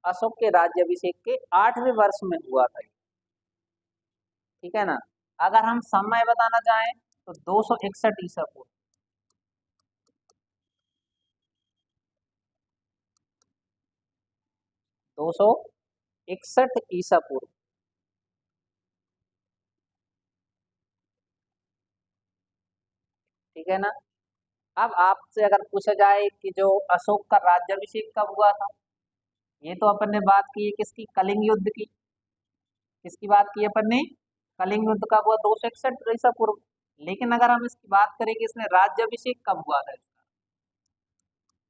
अशोक के राज्याभिषेक के 8वें वर्ष में हुआ था ये, ठीक है ना। अगर हम समय बताना चाहें तो 261 ईसा पूर्व। 261 ईसा पूर्व, ठीक है ना। अब आपसे अगर पूछा जाए कि जो अशोक का राज्याभिषेक कब हुआ था, ये तो अपन ने बात की है किसकी? कलिंग युद्ध की। किसकी बात की अपन ने? कलिंग युद्ध कब हुआ? 261 ईसा पूर्व। लेकिन अगर हम इसकी बात करें कि इसने राज्याभिषेक कब हुआ था इसका,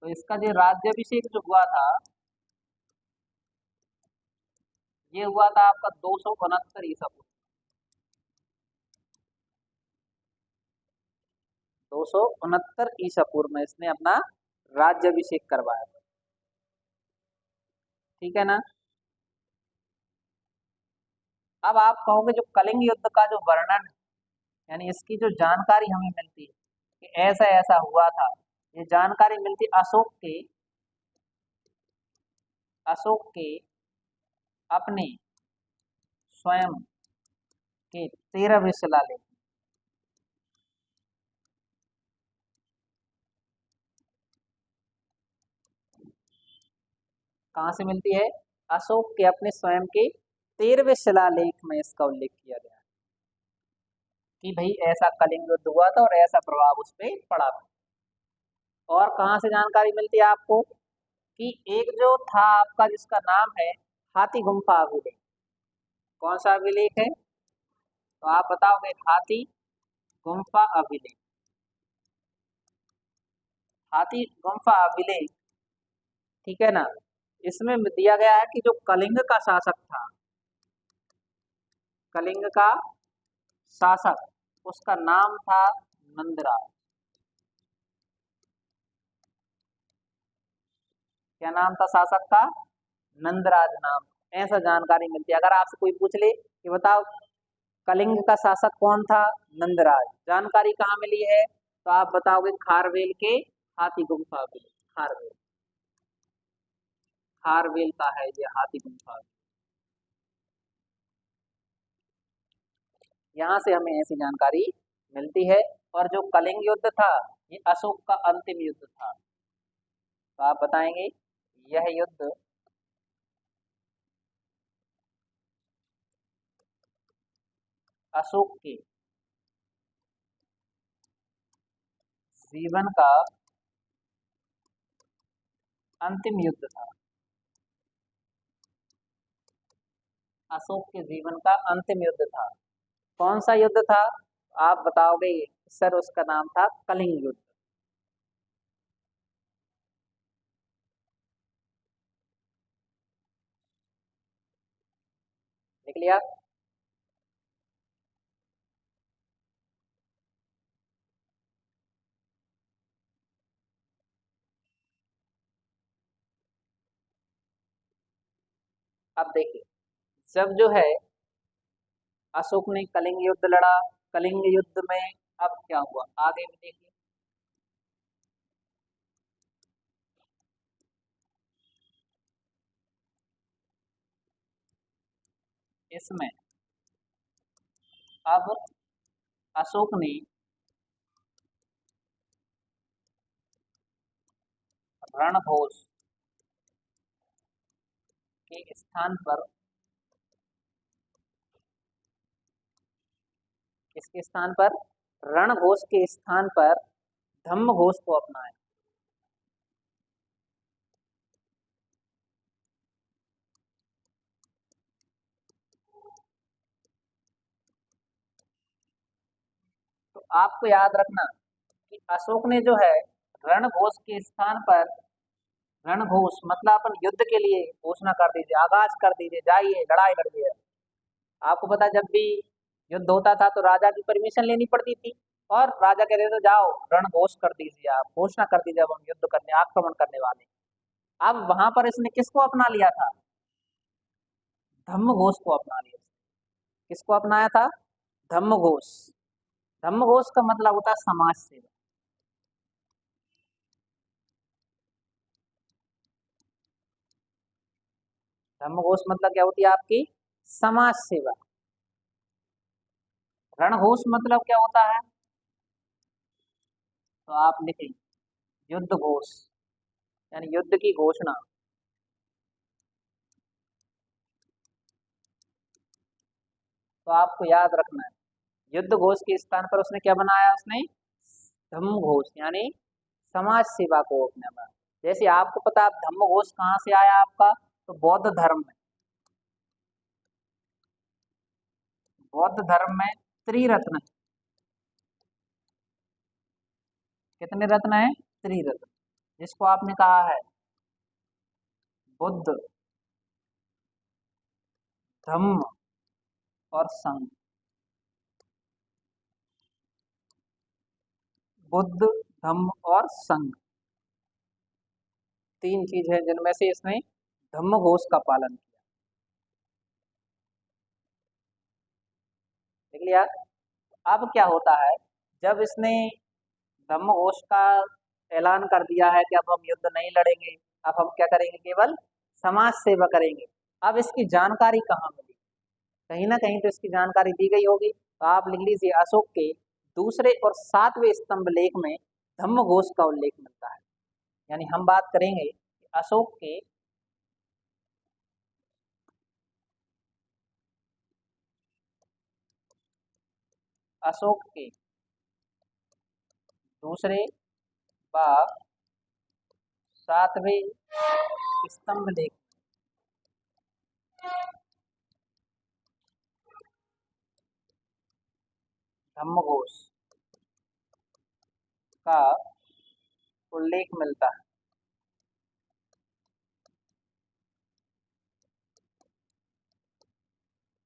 तो इसका जो राज्याभिषेक जो हुआ था ये हुआ था आपका 269 ईसा पूर्व। 269 ईसा पूर्व में इसने अपना राज्याभिषेक करवाया था, ठीक है ना। अब आप कहोगे जो कलिंग युद्ध का जो वर्णन, यानी इसकी जो जानकारी हमें मिलती है कि ऐसा ऐसा हुआ था, ये जानकारी मिलती अशोक के अपने स्वयं के 13वें शिलालेख। कहाँ से मिलती है? अशोक के अपने स्वयं के 13वें शिलालेख में इसका उल्लेख किया गया है कि भाई ऐसा कलिंग युद्ध हुआ था और ऐसा प्रभाव उस पर पड़ा था। और कहाँ से जानकारी मिलती है आपको? कि एक जो था आपका जिसका नाम है हाथी गुम्फा अभिलेख। कौन सा अभिलेख है? तो आप बताओगे हाथी गुम्फा अभिलेख। हाथी गुम्फा अभिलेख, ठीक है ना। इसमें दिया गया है कि जो कलिंग का शासक था, कलिंग का शासक, उसका नाम था नंदराज। क्या नाम था शासक का? नंदराज नाम। ऐसा जानकारी मिलती है। अगर आपसे कोई पूछ ले कि बताओ कलिंग का शासक कौन था? नंदराज। जानकारी कहाँ मिली है? तो आप बताओगे खारवेल के हाथी गुम्फा अभिलेख। खारवेल, खारवेल का है ये हाथी गुम्फा। यहाँ से हमें ऐसी जानकारी मिलती है। और जो कलिंग युद्ध था ये अशोक का अंतिम युद्ध था। तो आप बताएंगे यह युद्ध अशोक के जीवन का अंतिम युद्ध था। अशोक के जीवन का अंतिम युद्ध था। कौन सा युद्ध था? आप बताओगे सर उसका नाम था कलिंग युद्ध। लिख लिया? अब देखिए, जब जो है अशोक ने कलिंग युद्ध लड़ा, कलिंग युद्ध में अब क्या हुआ आगे भी देखिए। इसमें अब अशोक ने रणघोष के स्थान पर, किसके स्थान पर? रण घोष के स्थान पर धम्म घोष को अपनाया। तो आपको याद रखना कि अशोक ने जो है रण घोष के स्थान पर, रण घोष मतलब अपन युद्ध के लिए घोषणा कर दीजिए, आगाज कर दीजिए, जाइए लड़ाई लड़िए। आपको पता जब भी युद्ध होता था तो राजा की परमिशन लेनी पड़ती थी, और राजा कहते थे जाओ रण घोष कर दीजिए, आप घोषणा कर दीजिए अब हम युद्ध करने, आक्रमण करने वाले। अब वहां पर इसने किसको अपना लिया था? धम्म घोष को अपना लिया। किसको अपनाया था? धम्म घोष। धम्म घोष का मतलब होता है समाज सेवा। धम्म घोष मतलब क्या होती है आपकी? समाज सेवा। रण घोष मतलब क्या होता है? तो आप लिखें युद्ध घोष, यानी युद्ध की घोषणा। तो आपको याद रखना है युद्ध घोष के स्थान पर उसने क्या बनाया? उसने धम्म घोष यानी समाज सेवा को अपने बनाया। जैसे आपको पता है धम्म घोष कहाँ से आया आपका? तो बौद्ध धर्म में। बौद्ध धर्म में त्रिरत्न, कितने रत्न है? त्रिरत्न, जिसको आपने कहा है बुद्ध, धम्म और संघ। बुद्ध, धम्म और संघ, तीन चीज है जिनमें से इसने धम्म घोष का पालन किया। देख लिया? अब क्या होता है, जब इसने धम्म घोष का ऐलान कर दिया है कि अब हम युद्ध नहीं लड़ेंगे, अब हम क्या करेंगे? केवल समाज सेवा करेंगे। अब इसकी जानकारी कहाँ मिली? कहीं ना कहीं तो इसकी जानकारी दी गई होगी। तो आप लिख लीजिए अशोक के दूसरे और 7वें स्तंभ लेख में धम्म घोष का उल्लेख मिलता है। यानी हम बात करेंगे कि अशोक के दूसरे व 7वें स्तंभ लेख धम्म घोष का उल्लेख मिलता है।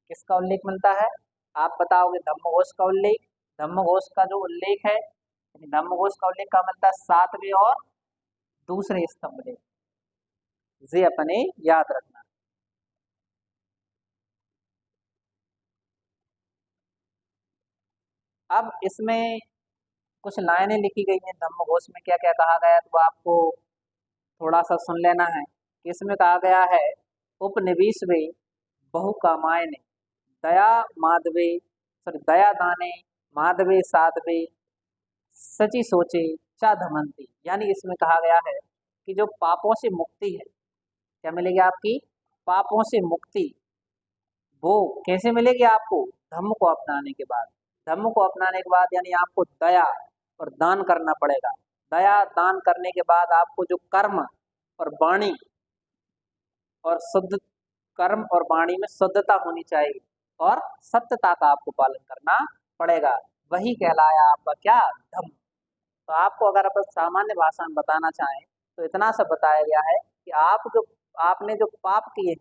किसका उल्लेख मिलता है? आप बताओगे धम्म घोष का उल्लेख। धम्म घोष का जो उल्लेख है, धम्म घोष का उल्लेख कहाँ मिलता है? 7वें और दूसरे स्तंभ लेख। ये अपने याद रखना। अब इसमें कुछ लाइनें लिखी गई हैं धम्म घोष में, क्या क्या कहा गया है तो आपको थोड़ा सा सुन लेना है। कि इसमें कहा गया है उपनिवेशवे बहु कामायने दया माधवे, सॉरी दया दाने माधवे साधवे सची सोचे चा धमंती। यानी इसमें कहा गया है कि जो पापों से मुक्ति है, क्या मिलेगी आपकी? पापों से मुक्ति। वो कैसे मिलेगी आपको? धम्म को अपनाने के बाद। धम्म को अपनाने के बाद यानी आपको दया और दान करना पड़ेगा। दया दान करने के बाद आपको जो कर्म और वाणी और शुद्ध, कर्म और वाणी में शुद्धता होनी चाहिए और सत्यता का आपको पालन करना पड़ेगा। वही कहलाया आपका क्या? धम्म। तो आपको अगर अपन सामान्य भाषा में बताना चाहें तो इतना सा बताया गया है कि आपने जो पाप किए,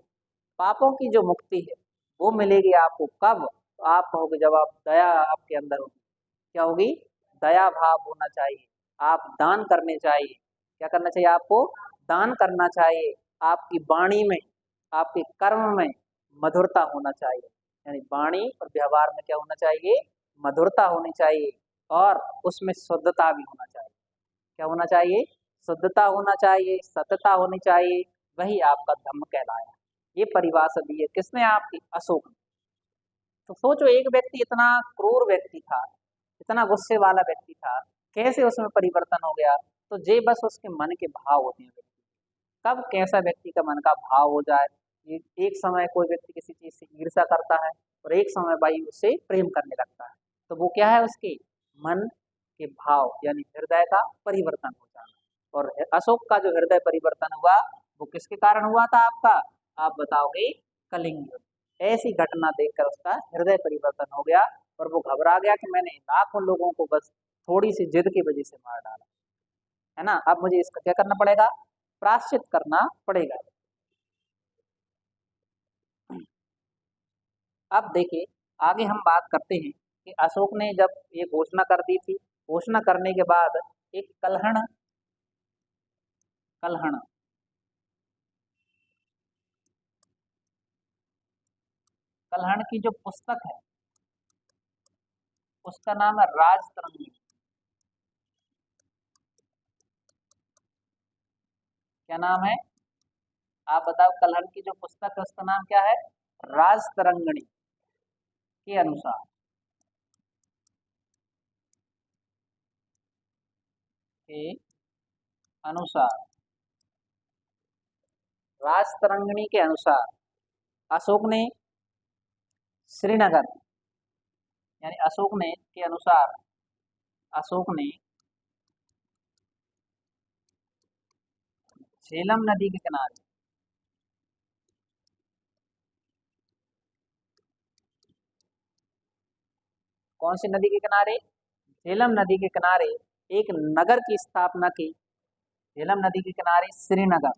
पापों की जो मुक्ति है वो मिलेगी आपको कब? तो आप कहोगे जब आप दया आपके अंदर होगी। क्या होगी? दया भाव होना चाहिए। आप दान करने चाहिए। क्या करना चाहिए आपको? दान करना चाहिए। आपकी वाणी में, आपके कर्म में मधुरता होना चाहिए। यानी वाणी और व्यवहार में क्या होना चाहिए? मधुरता होनी चाहिए और उसमें शुद्धता भी होना चाहिए। क्या होना चाहिए? शुद्धता होना चाहिए, सत्यता होनी चाहिए। वही आपका धम्म कहलाया। ये परिभाषा दी है किसने? आपकी अशोक ने। तो सोचो एक व्यक्ति इतना क्रूर व्यक्ति था, इतना गुस्से वाला व्यक्ति था, कैसे उसमें परिवर्तन हो गया? तो जे बस उसके मन के भाव होते हैं। कब कैसा व्यक्ति का मन का भाव हो जाए। एक समय कोई व्यक्ति किसी चीज से ईर्ष्या करता है और एक समय भाई उससे प्रेम करने लगता है, तो वो क्या है? उसके मन के भाव यानी हृदय का परिवर्तन हो जाना। और अशोक का जो हृदय परिवर्तन हुआ वो किसके कारण हुआ था आपका? आप बताओगे कलिंग युद्ध। ऐसी घटना देखकर उसका हृदय परिवर्तन हो गया और वो घबरा गया कि मैंने लाखों लोगों को बस थोड़ी सी जिद की वजह से मार डाला, है ना। अब मुझे इसका क्या करना पड़ेगा? प्रायश्चित करना पड़ेगा। अब देखिए आगे हम बात करते हैं कि अशोक ने जब ये घोषणा कर दी थी, घोषणा करने के बाद एक कलहण कलहण कलहण की जो पुस्तक है उसका नाम है राजतरंगिणी। क्या नाम है? आप बताओ। कलहण की जो पुस्तक है उसका नाम क्या है? राजतरंगिणी के अनुसार के अनुसार राजतरंगिणी के अनुसार अशोक ने श्रीनगर यानी अशोक ने के अनुसार अशोक ने झेलम नदी के किनारे कौन सी नदी के किनारे? झेलम नदी के किनारे एक नगर की स्थापना की। झेलम नदी के किनारे श्रीनगर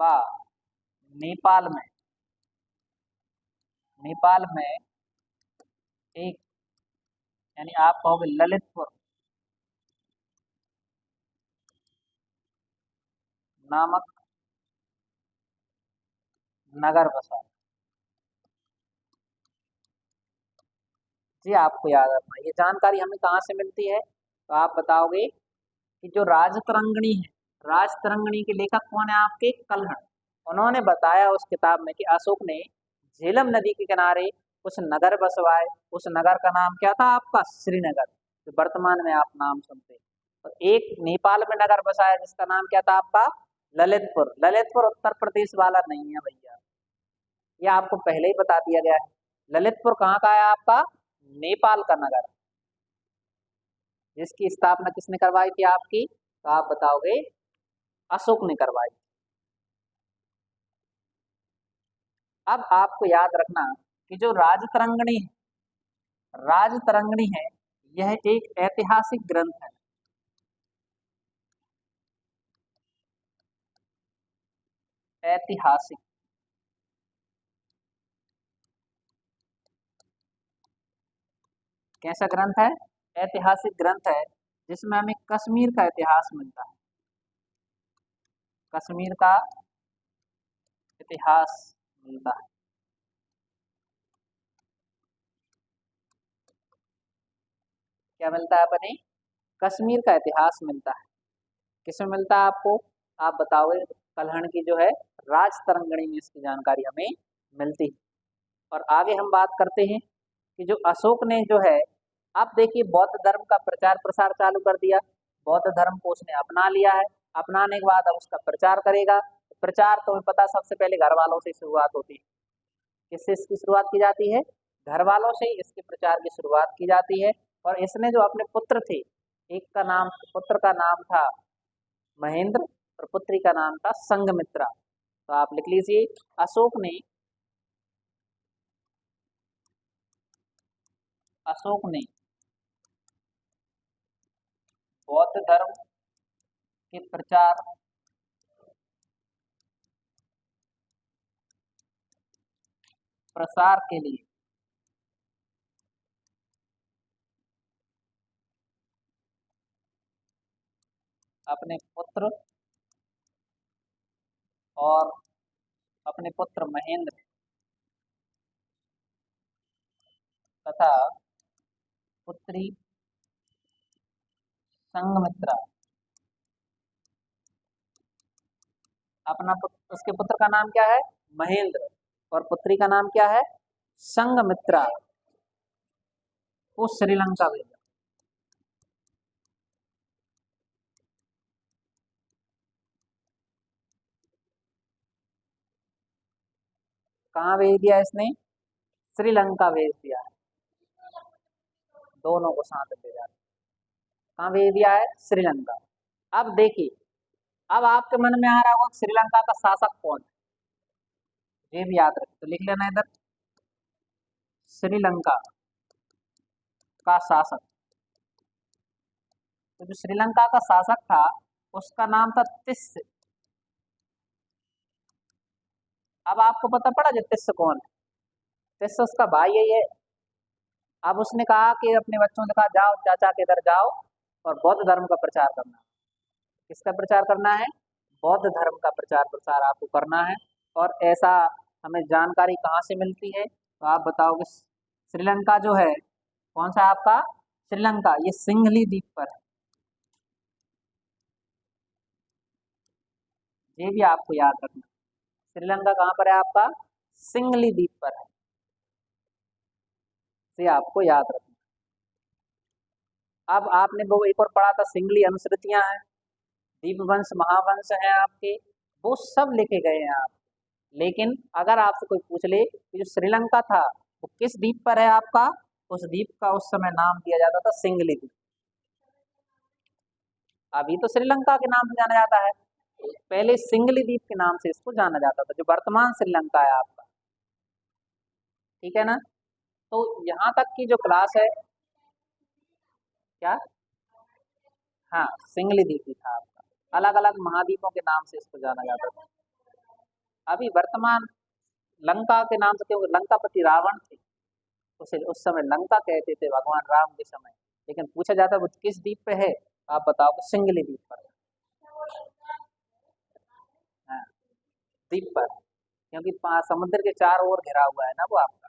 व नेपाल में नेपाल में एक यानी आप कहोगे ललितपुर नामक नगर बसा। जी आपको याद रखना ये जानकारी हमें कहाँ से मिलती है, तो आप बताओगे कि जो राजतरंगिणी है, राजतरंगिणी के लेखक कौन है आपके? कल्हण। उन्होंने बताया उस किताब में कि अशोक ने झेलम नदी के किनारे कुछ नगर बसवाए। उस नगर का नाम क्या था आपका? श्रीनगर, जो वर्तमान में आप नाम सुनते हैं। और एक नेपाल में नगर बसाया जिसका नाम क्या था आपका? ललितपुर। ललितपुर उत्तर प्रदेश वाला नहीं है भैया, ये आपको पहले ही बता दिया गया है। ललितपुर कहाँ का है आपका? नेपाल का नगर, जिसकी स्थापना किसने करवाई थी आपकी? तो आप बताओगे अशोक ने करवाई। अब आपको याद रखना कि जो राजतरंगिणी है यह एक ऐतिहासिक ग्रंथ है। ऐतिहासिक कैसा ग्रंथ है? ऐतिहासिक ग्रंथ है जिसमें हमें कश्मीर का इतिहास मिलता है। कश्मीर का इतिहास मिलता है। क्या मिलता है अपने? कश्मीर का इतिहास मिलता है। किसमें मिलता है आपको? आप बताओगे। कल्हण की जो है राजतरंगिणी में इसकी जानकारी हमें मिलती है। और आगे हम बात करते हैं कि जो अशोक ने जो है, अब देखिए बौद्ध धर्म का प्रचार प्रसार चालू कर दिया। बौद्ध धर्म को उसने अपना लिया है। अपनाने के बाद अब उसका प्रचार करेगा। प्रचार तो हमें पता सबसे पहले घर वालों से शुरुआत होती है। किससे इसकी शुरुआत की जाती है? घर वालों से ही इसके प्रचार की शुरुआत की जाती है। और इसने जो अपने पुत्र थे, एक का नाम पुत्र का नाम था महेंद्र और पुत्री का नाम था संघमित्रा। तो आप लिख लीजिए अशोक ने बौद्ध धर्म के प्रचार प्रसार के लिए अपने पुत्र और अपने पुत्र महेंद्र तथा पुत्री संघमित्रा, अपना पुत्र, उसके पुत्र का नाम क्या है? महेंद्र, और पुत्री का नाम क्या है? संघमित्रा, को श्रीलंका भेजा। कहाँ भेज दिया इसने? श्रीलंका भेज दिया है, दोनों को साथ भेजा। कहाँ भेज दिया है? श्रीलंका। अब देखिए, अब आपके मन में आ रहा होगा श्रीलंका का शासक कौन है, ये भी याद रखें, तो लिख लेना इधर, श्रीलंका का शासक। तो जो श्रीलंका का शासक था उसका नाम था तिस्स। अब आपको पता पड़ा जो तिस्स कौन है? तिस्स उसका भाई है ये। अब उसने कहा कि अपने बच्चों से कहा, जाओ चाचा के इधर जाओ और बौद्ध धर्म का प्रचार करना है। किसका प्रचार करना है? बौद्ध धर्म का प्रचार प्रसार आपको करना है। और ऐसा हमें जानकारी कहाँ से मिलती है? तो आप बताओगे, श्रीलंका जो है, कौन सा आपका? श्रीलंका, ये सिंघली द्वीप पर है। ये भी आपको याद रखना, श्रीलंका कहाँ पर है आपका? सिंघली द्वीप पर है, ये आपको याद रखना। अब आपने वो एक और पढ़ा था, सिंघली अनुश्रुतियां हैं, दीपवंश महावंश हैं आपके, वो सब लिखे गए हैं आप। लेकिन अगर आपसे कोई पूछ ले कि जो श्रीलंका था वो किस द्वीप पर है आपका, उस द्वीप का उस समय नाम दिया जाता था सिंघली द्वीप। अभी तो श्रीलंका के नाम से जाना जाता है, पहले सिंघली द्वीप के नाम से इसको जाना जाता था, जो वर्तमान श्रीलंका है आपका। ठीक है ना? तो यहाँ तक की जो क्लास है, क्या? हाँ, सिंघली द्वीप ही था आपका, अलग अलग महाद्वीपों के नाम से इसको जाना जाता था। अभी वर्तमान लंका के नाम से, क्योंकि लंकापति रावण थे, उसे उस समय लंका कहते थे भगवान राम के समय। लेकिन पूछा जाता है वो किस द्वीप पे है, आप बताओ, तो सिंघली द्वीप पर। हाँ, द्वीप पर, क्योंकि समुद्र के चारों ओर घिरा हुआ है ना वो आपका।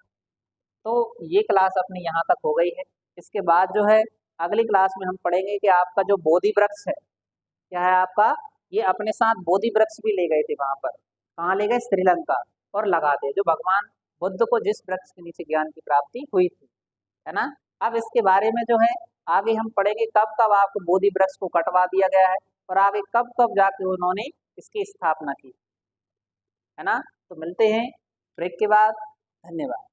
तो ये क्लास अपनी यहाँ तक हो गई है। इसके बाद जो है अगली क्लास में हम पढ़ेंगे कि आपका जो बोधि वृक्ष है, क्या है आपका? ये अपने साथ बोधि वृक्ष भी ले गए थे वहां पर। कहाँ ले गए? श्रीलंका। और लगा दे, जो भगवान बुद्ध को जिस वृक्ष के नीचे ज्ञान की प्राप्ति हुई थी, है ना? अब इसके बारे में जो है आगे हम पढ़ेंगे कब कब आपको बोधि वृक्ष को कटवा दिया गया है और आगे कब कब जाके उन्होंने इसकी स्थापना की, है ना? तो मिलते हैं ब्रेक के बाद। धन्यवाद।